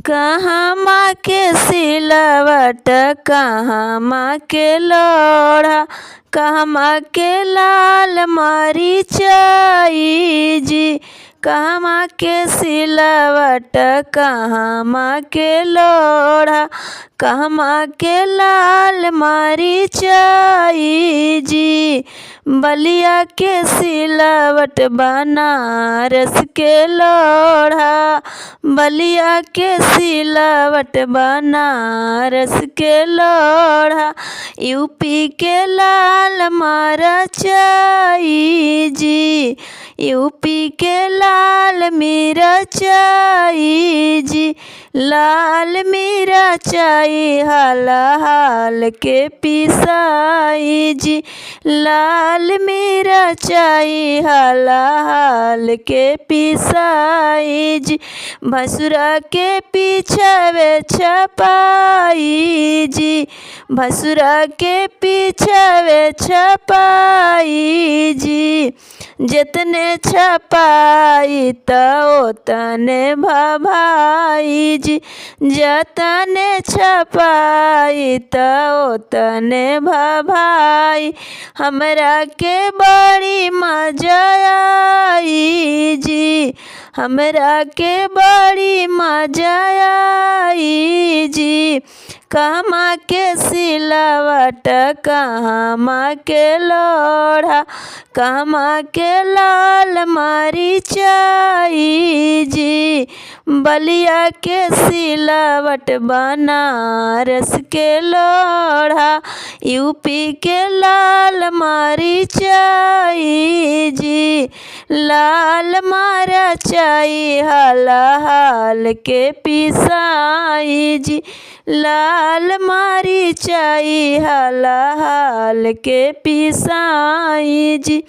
कहमा के सिलवट कहमा के लोढ़ा कहमा के लाल मरीचाई जी। कहमा के सिलवट कहमा के लोढ़ा कहमा के लाल मरीचाई जी। बलिया के सिलवट बनारस के लोढ़ा बलिया के सिलवट बनारस के लोढ़ा यूपी के लाल मरीचाई जी। यूपी के लाल मिरचाई जी। लाल मिरचाई हाल हाल के पिसाई जी। लाल मिरचाई हाल हाल के पिसाई जी। भसुरा के पीछे छपाई जी। भसुरा के पीछे छपाई जी। जितने छपाई तो तने भभाई जी। जतने छपाई तो तने भभाई। हमरा के बड़ी मजा आई जी। हमरा के बड़ी मजा आई जी। कहमा के सिलवट कहमा के लोढ़ा कहमा के लाल मरीचाई जी। बलिया के सिलवट बनारस के लोढ़ा यूपी के लाल मरीचाई जी। लाल मरीचाई हाल हाल के पिसाई जी। लाल मरीचाई हाल हाल के पिसाई जी।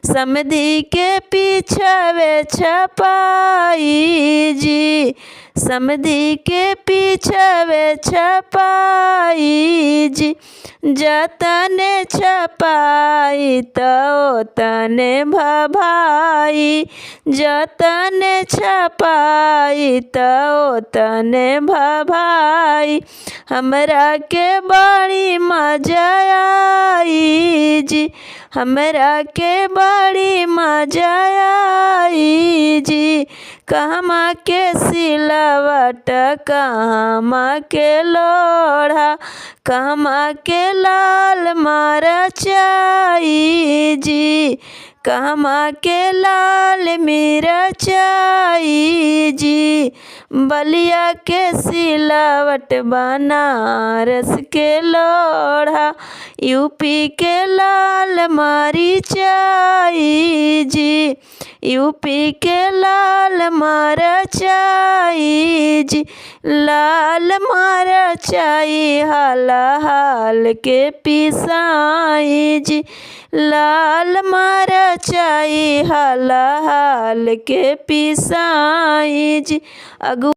समधी के पीछे छपाई जी। समधी के पीछे छपाई जी। जतने छपाई तो तने भभाई। जतने छपाई तो तने भभाई। हमरा के बड़ी मजा आई जी। हमरा के बड़ी मजा आई जी। कहमा के सिलवट कहमा के लोढ़ा कहमा के लाल मरीचाई जी। कहमा के लाल मिरचाई जी। बलिया के सिलवट बनारस के लोढ़ा यूपी के लाल मरीचाई जी। यूपी के लाल मरीचाई जी। लाल मरीचाई हाल हाल के पिसाई जी। लाल मरीचाई हाल हाल के पिसाई जी।